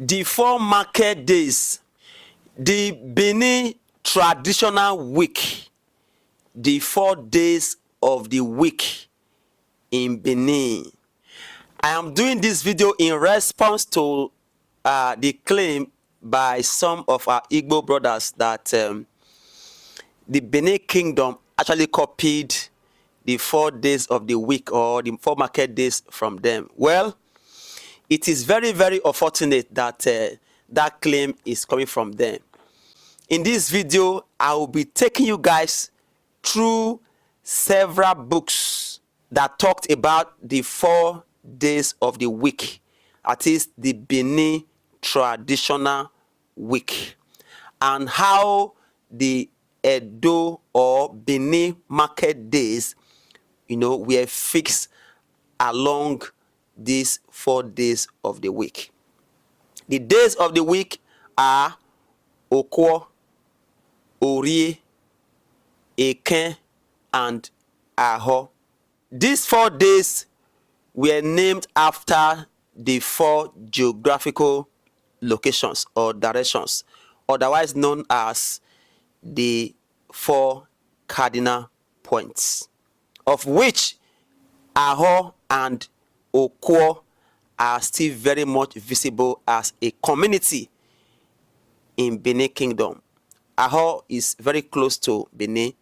The 4 market days, the Benin traditional week, the 4 days of the week in Benin. I am doing this video in response to the claim by some of our Igbo brothers that the Benin kingdom actually copied the 4 days of the week or the 4 market days from them. Well, it is very, very unfortunate that that claim is coming from them. In this video, I will be taking you guys through several books that talked about the 4 days of the week, that is the Benin traditional week, and how the Edo or Benin market days, were fixed along these 4 days of the week. The days of the week are Okwo, Orie, Eken, and Aho. These 4 days were named after the 4 geographical locations or directions, otherwise known as the 4 cardinal points, of which Aho and Okwo are still very much visible as a community in Benin Kingdom. Aho is very close to Benin,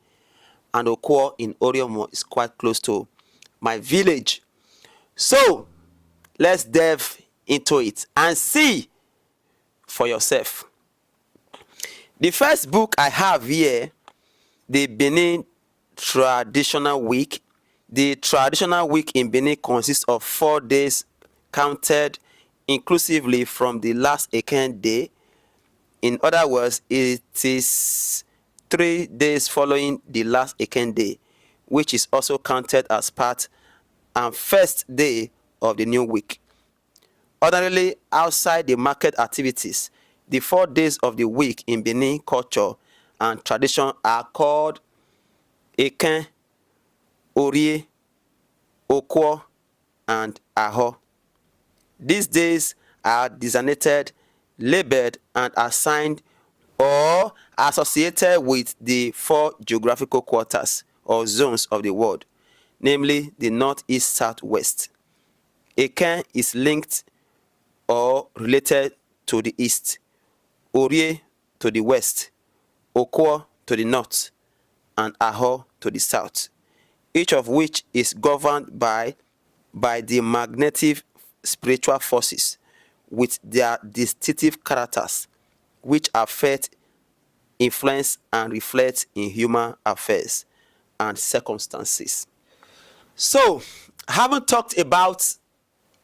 and Okwo in Oriomo is quite close to my village. So let's delve into it and see for yourself. The first book I have here, the Benin Traditional Week. The traditional week in Benin consists of 4 days counted inclusively from the last Eken day. In other words, it is 3 days following the last Eken day, which is also counted as part and first day of the new week. Ordinarily, outside the market activities, the 4 days of the week in Benin culture and tradition are called Eken, Orie, Okwo, and Aho. These days are designated, labeled, and assigned or associated with the 4 geographical quarters or zones of the world, namely the north, east, south, west. Eken is linked or related to the east, Orie to the west, Okwo to the north, and Aho to the south, each of which is governed by the magnetic spiritual forces with their distinctive characters, which affect, influence, and reflect in human affairs and circumstances. So, having talked about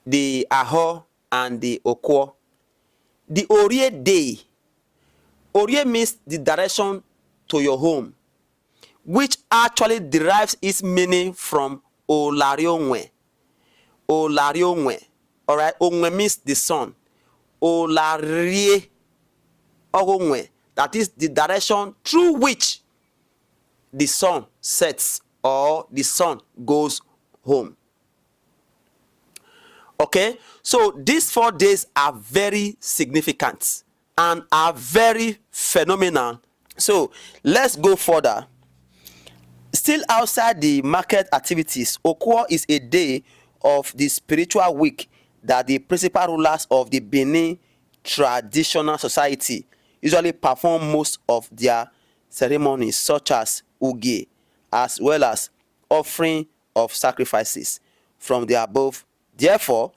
the Aho and the Okwo, the Orie day, Orie means the direction to your home, which actually derives its meaning from Olarionwe. Olarionwe. Alright, Onwe means the sun. Olarie Ogonwe, that is the direction through which the sun sets or the sun goes home. Okay, so these 4 days are very significant and are very phenomenal. So let's go further. Still outside the market activities, Okwo is a day of the spiritual week that the principal rulers of the Benin traditional society usually perform most of their ceremonies, such as Uge, as well as offering of sacrifices from the above. Therefore,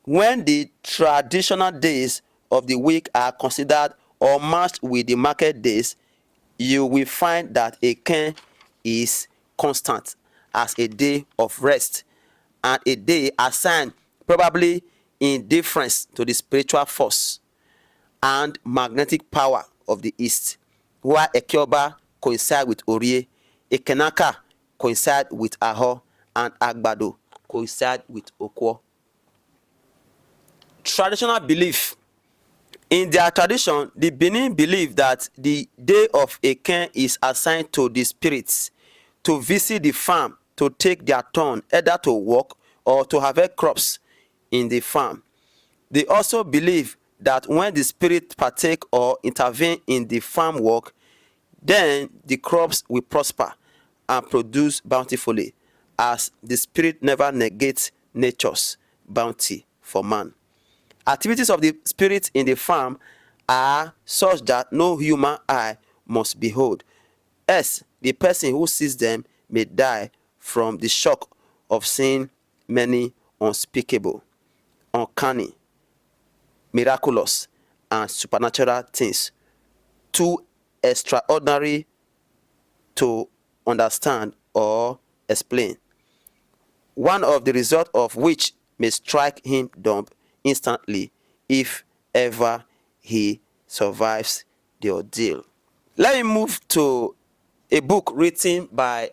when the traditional days of the week are considered or matched with the market days, you will find that Eken is constant as a day of rest and a day assigned probably in difference to the spiritual force and magnetic power of the east, while Ekioba coincide with Orie, Ekenaka coincide with Aho, and Agbado coincide with Okwo. Traditional belief. In their tradition, the Benin believe that the day of Eken is assigned to the spirits to visit the farm to take their turn either to work or to harvest crops in the farm. They also believe that when the spirit partake or intervene in the farm work, then the crops will prosper and produce bountifully, as the spirit never negates nature's bounty for man. Activities of the spirit in the farm are such that no human eye must behold, else the person who sees them may die from the shock of seeing many unspeakable, uncanny, miraculous, and supernatural things, too extraordinary to understand or explain, one of the result of which may strike him dumb instantly if ever he survives the ordeal. Let me move to a book written by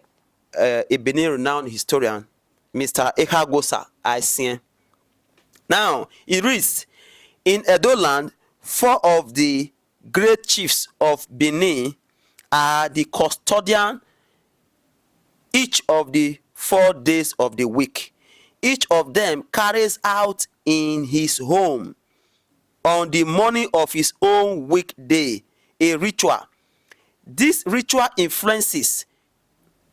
a Benin renowned historian, Mr. Ehagosa Aisien. Now, it reads, in Edo land, 4 of the great chiefs of Benin are the custodian each of the 4 days of the week. Each of them carries out in his home on the morning of his own weekday a ritual. This ritual influences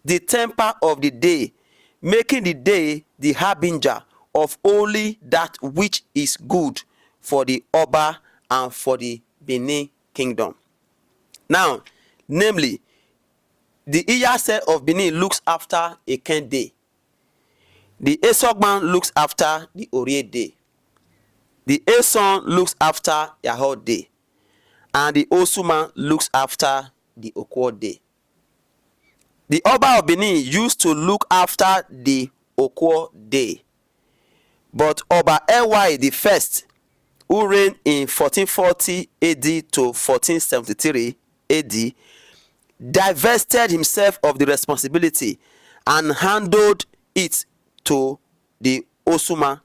the temper of the day, making the day the harbinger of only that which is good for the Oba and for the Benin kingdom. Now, namely, the Iyase of Benin looks after a Ken day. The Esogban looks after the Orie day. The Eson looks after Yahoo day. And the Osuma looks after the Okwo day. The Oba of Benin used to look after the Okwo day. But Oba Ewa the first, who reigned in 1440 AD to 1473 AD, divested himself of the responsibility and handed it to the Osuma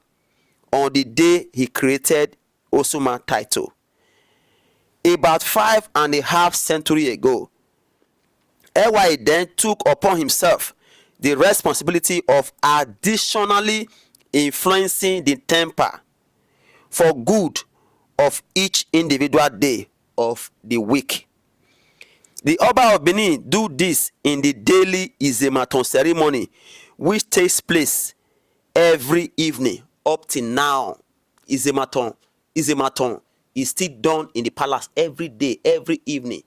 on the day he created Osuma title. About 5.5 centuries ago, Ewa then took upon himself the responsibility of additionally influencing the temper for good of each individual day of the week. The Oba of Benin do this in the daily Izematon ceremony, which takes place every evening up till now. Izematon is still done in the palace every day, every evening.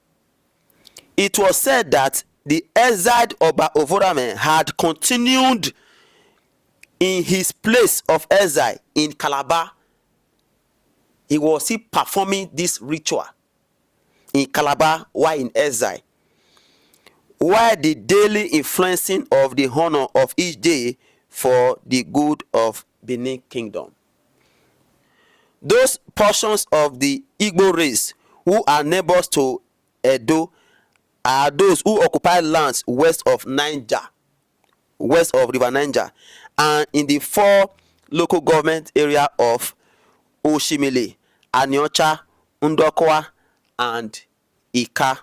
It was said that the exiled Oba Ovorame had continued in his place of exile in Calabar. He was still performing this ritual in Calabar while in exile, while the daily influencing of the honor of each day for the good of Benin kingdom. Those portions of the Igbo race who are neighbors to Edo are those who occupy lands west of Niger, west of River Niger, and in the 4 local government area of Oshimile, Aniocha, Ndokwa, and Ika.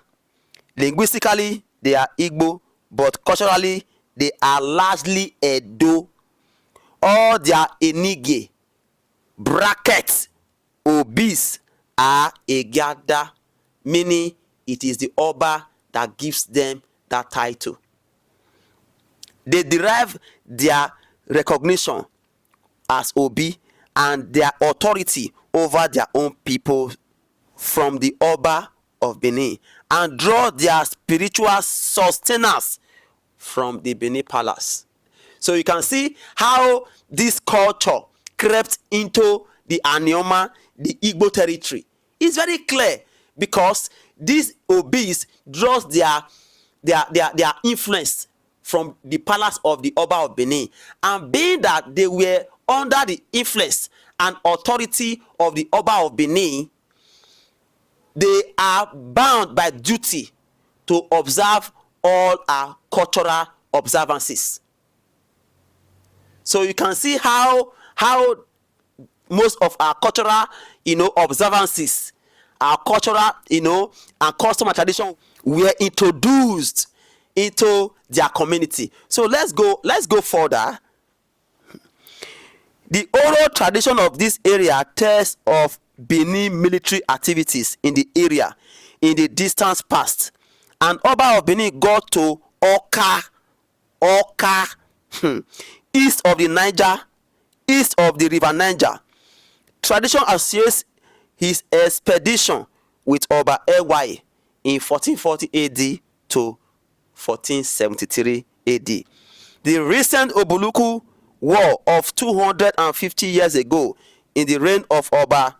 Linguistically, they are Igbo, but culturally, they are largely Edo. All their Enige brackets obese are Egada, meaning it is the Oba that gives them that title. They derive their recognition as Obi and their authority over their own people from the Oba of Benin, and draw their spiritual sustenance from the Benin palace. So you can see how this culture crept into the Anioma, the Igbo territory. It's very clear, because these Obis draws their influence from the palace of the Oba of Benin, and being that they were under the influence and authority of the Oba of Benin, they are bound by duty to observe all our cultural observances. So you can see how most of our cultural, observances, our cultural, and custom and tradition were introduced into their community. So let's go further. The oral tradition of this area tells of Benin military activities in the area in the distant past, and Oba of Benin got to Oka, east of the Niger, east of the river Niger. Tradition associates his expedition with Oba Ewaye in 1440 AD to 1473 AD. The recent Obuluku War of 250 years ago in the reign of Oba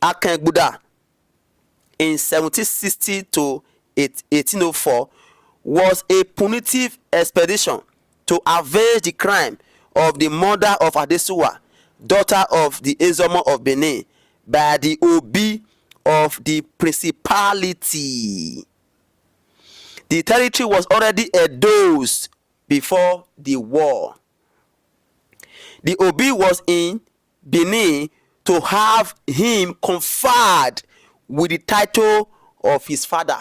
Akengbuda in 1760 to 1804 was a punitive expedition to avenge the crime of the mother of Adesuwa, daughter of the Ezomo of Benin, by the Obi of the principality. The territory was already Edo's before the war. The Obi was in Benin to have him conferred with the title of his father.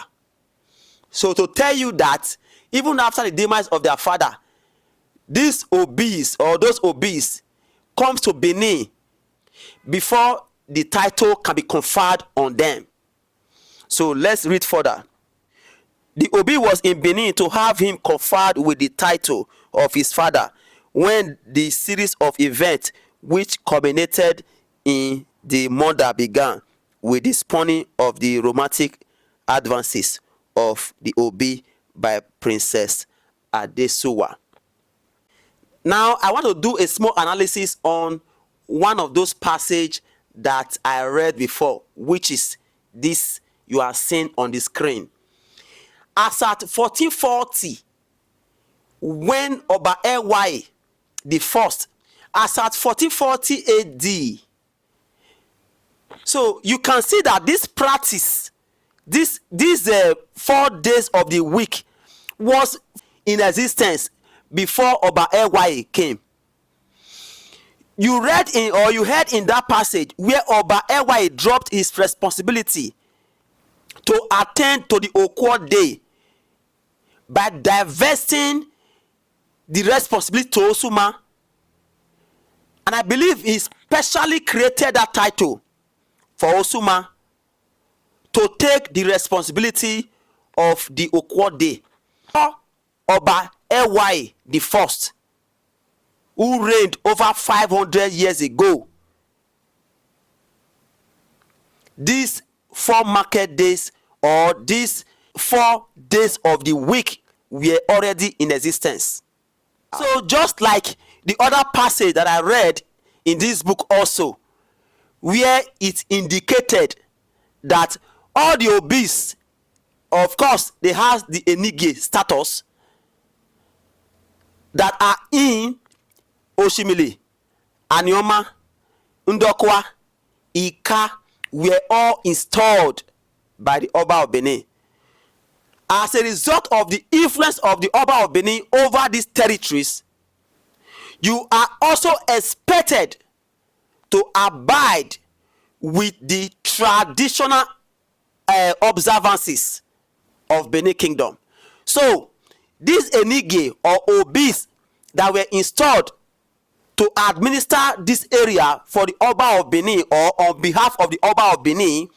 So to tell you that even after the demise of their father, these Obis or those Obis comes to Benin before the title can be conferred on them. So let's read further. The Obi was in Benin to have him conferred with the title of his father when the series of events which culminated in the murder began with the spawning of the romantic advances of the Obi by Princess Adesuwa. Now I want to do a small analysis on one of those passages that I read before, which is this you are seeing on the screen. As at 1440, when Oba Ewaye the first, as at 1440 AD, so you can see that this practice, these 4 days of the week was in existence before Oba Ewaye came. You read in, or you heard in that passage where Oba Ewaye dropped his responsibility to attend to the Okwo day by divesting the responsibility to Osuma, and I believe he specially created that title for Osuma to take the responsibility of the Okwo day. Oba Ewaye the first, who reigned over 500 years ago, these 4 market days or these 4 days of the week were already in existence. So just like the other passage that I read in this book also, where it indicated that all the Obis, of course they have the Enige status, that are in Oshimili, Anioma, Ndokwa, Ika, were all installed by the Oba of Benin. As a result of the influence of the Oba of Benin over these territories, you are also expected to abide with the traditional observances of Benin Kingdom. So these Enige or Obis that were installed to administer this area for the Oba of Benin or on behalf of the Oba of Benin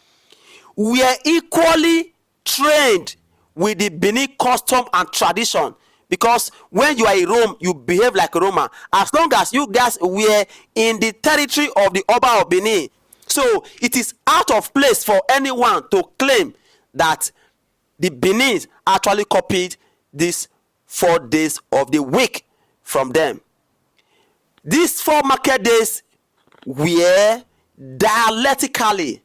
were equally trained with the Benin custom and tradition, because when you are in Rome, you behave like a Roman. As long as you guys were in the territory of the Oba of Benin, so it is out of place for anyone to claim that the Benin actually copied these 4 days of the week from them. These 4 market days were dialectically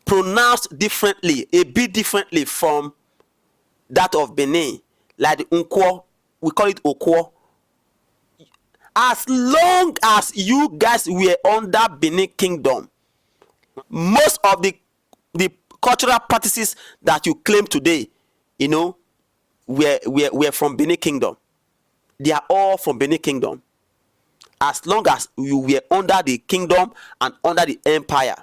pronounced differently, a bit differently from that of Benin, like the Nkwo, we call it Okwo. As long as you guys were under Benin Kingdom, most of the cultural practices that you claim today, you know, were from Benin Kingdom. They are all from Benin Kingdom. As long as you were under the kingdom and under the empire.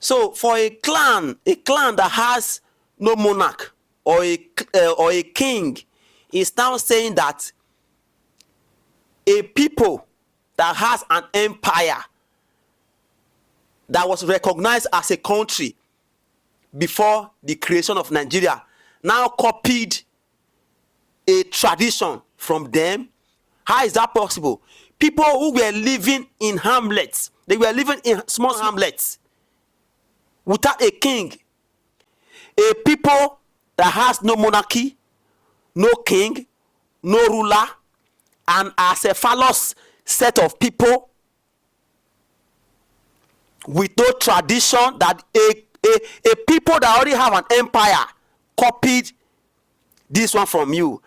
So for a clan that has no monarch or a king, is now saying that a people that has an empire that was recognized as a country before the creation of Nigeria now copied a tradition from them? How is that possible? People who were living in hamlets, they were living in small hamlets without a king, a people that has no monarchy, no king, no ruler, and as a phallus set of people with no tradition, that a people that already have an empire copied this one from you.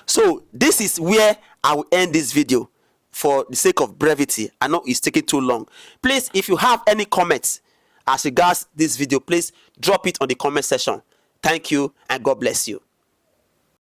So this is where I will end this video for the sake of brevity. I know it's taking too long. Please, if you have any comments as regards this video, please drop it on the comment section. Thank you and God bless you.